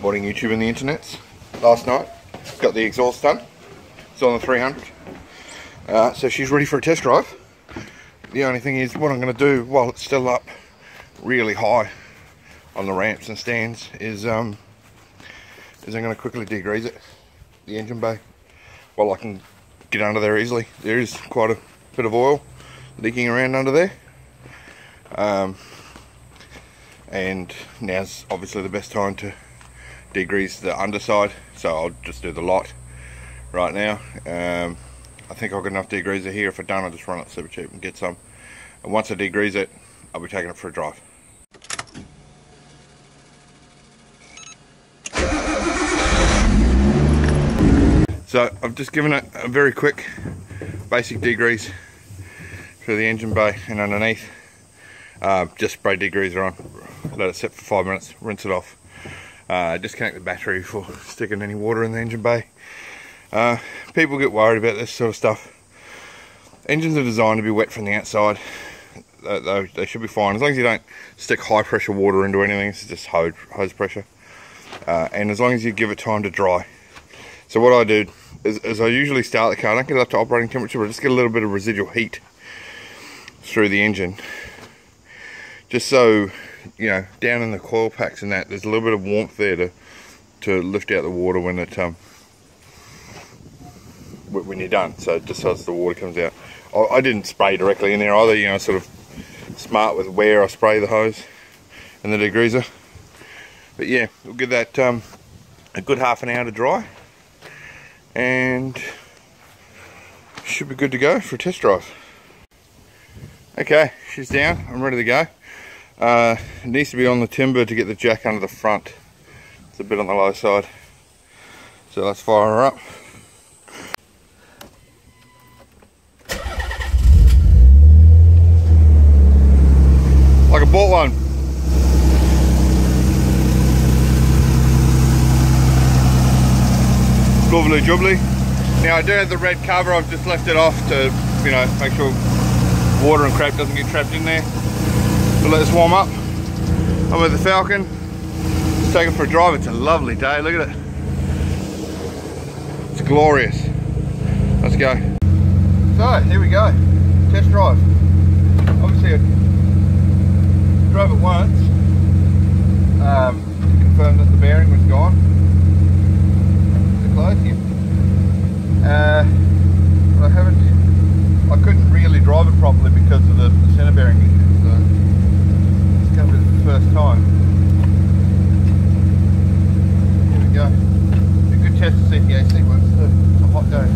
watching YouTube and the internets last night. Got the exhaust done. It's on the 300. So she's ready for a test drive. The only thing is, what I'm going to do while it's still up really high on the ramps and stands is I'm going to quickly degrease it, the engine bay, while I can get under there easily. There is quite a bit of oil leaking around under there, and now's obviously the best time to degrease the underside, so I'll just do the lot right now. I think I've got enough degreaser here. If I don't, I'll just run it super cheap and get some, and once I degrease it, I'll be taking it for a drive. So I've just given it a very quick basic degrease through the engine bay and underneath. Just spray degreaser on, let it sit for 5 minutes, rinse it off. Disconnect the battery before sticking any water in the engine bay. People get worried about this sort of stuff. Engines are designed to be wet from the outside. They should be fine as long as you don't stick high pressure water into anything. It's just hose pressure, and as long as you give it time to dry. So what I do is I usually start the car, I don't get it up to operating temperature, but I just get a little bit of residual heat through the engine, just so, you know, down in the coil packs and that, there's a little bit of warmth there to lift out the water when it when you're done. So just so as the water comes out. I didn't spray directly in there either, you know, sort of smart with where I spray the hose and the degreaser. But yeah, we'll give that a good half an hour to dry, and should be good to go for a test drive. Okay, she's down, I'm ready to go. It needs to be on the timber to get the jack under the front. It's a bit on the low side, so let's fire her up. Like I bought one. Lovely jubbly. Now I do have the red cover, I've just left it off to, you know, make sure water and crap doesn't get trapped in there. So let this warm up. I'm with the Falcon. Just take it for a drive. It's a lovely day, look at it. It's glorious. Let's go. So here we go. Test drive. Obviously I drove it once to confirm that the bearing was gone. Too close here. But I couldn't really drive it properly because of the centre bearing issue, so it's going to be the first time. Here we go. It's a good test to see if the AC works too. It's a hot day.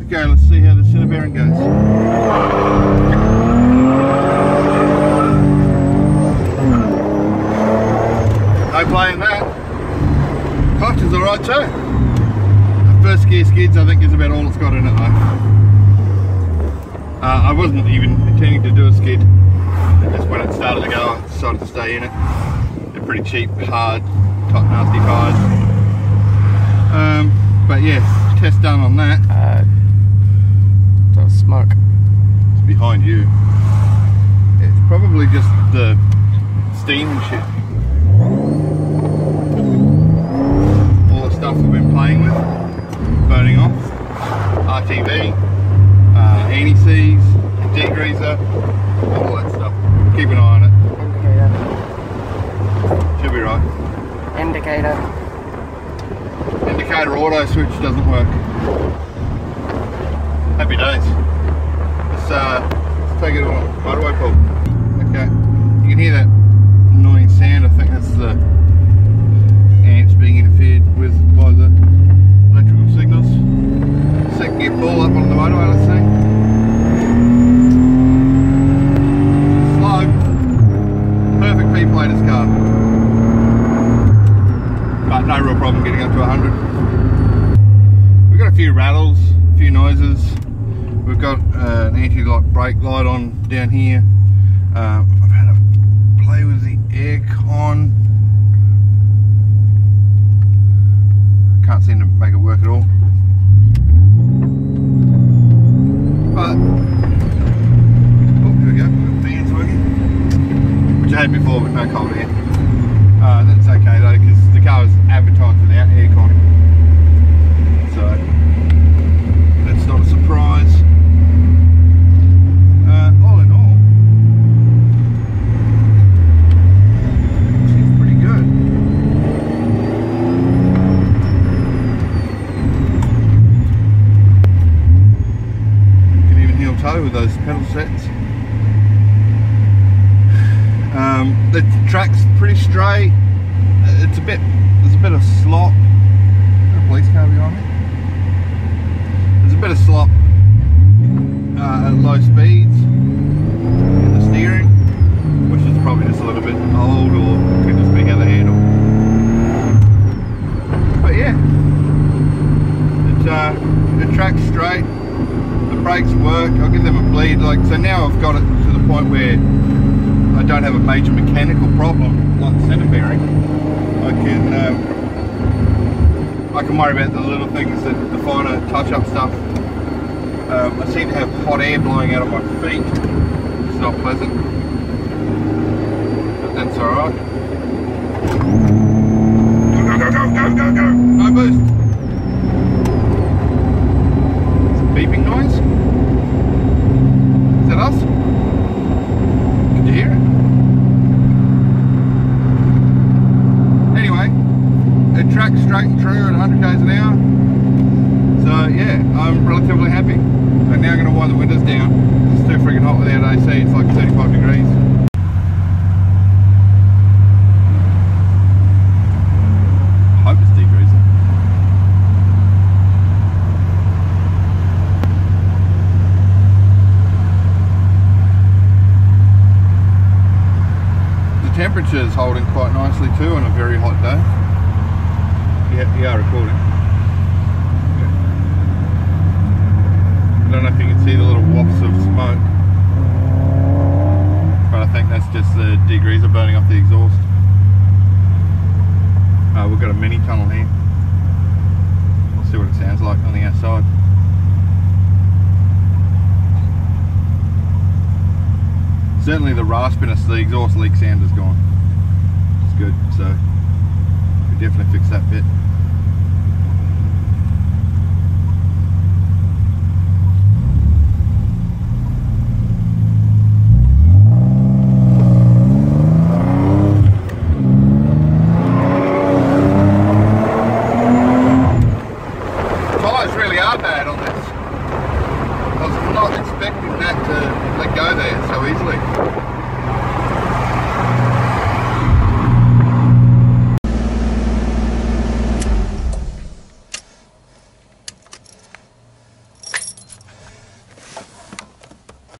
Okay, let's see how the centre bearing goes. No playing that. Clutch is alright too. The first gear skids I think is about all it's got in it though. I wasn't even intending to do a skid. Just when it started to go, I decided to stay in it. They're pretty cheap, hard, top nasty tires. But yeah, test done on that. Smoke. It's behind you. It's probably just the steam and shit. All the stuff we've been playing with, burning off. RTV, anti-seize, degreaser, all that stuff. Keep an eye on it. Should be right. Indicator. Indicator auto switch doesn't work. Happy days. Let's take it on a motorway pull. Okay, you can hear that annoying sound. I think that's the amps being interfered with by the electrical signals. Second gear pull up on the motorway, let's see. Slow. Perfect P-platers car. But no real problem getting up to 100. We've got a few rattles, a few noises. We've got an anti-lock brake light on down here. I've had to play with the aircon. Can't seem to make it work at all. But, oh, here we go, the fan's working. Which I had before, but no cold air. That's okay though, because the car was advertised without aircon. So, that's not a surprise. All in all, seems pretty good. Can even heel toe with those pedal sets. The track's pretty straight. There's a bit of slop. Got a police car behind me. There's a bit of slop at low speeds in the steering, which is probably just a little bit old, or could just be how they handle. But yeah, the track's straight. The brakes work. I'll give them a bleed. Like, so now I've got it to the point where I don't have a major mechanical problem like the centre bearing. I can worry about the little things, that the finer touch-up stuff. I seem to have hot air blowing out of my feet. It's not pleasant, but that's alright. Go, go, go, go, go, go, go! No boost! It's a beeping noise. Is that us? Can you hear it? Anyway, it tracks straight and true at 100 k's an hour. So yeah, I'm relatively happy. I'm now going to wind the windows down. It's too freaking hot without AC. It's like 35 degrees. I hope it's degreasing. The temperature is holding quite nicely too on a very hot day. Yeah, you are recording. I don't know if you can see the little wafts of smoke, but I think that's just the degreaser burning off the exhaust. We've got a mini tunnel here. We'll see what it sounds like on the outside. Certainly the raspiness, the exhaust leak sound is gone. It's good, so we definitely fix that bit. Bad on this. I was not expecting that to let go there so easily.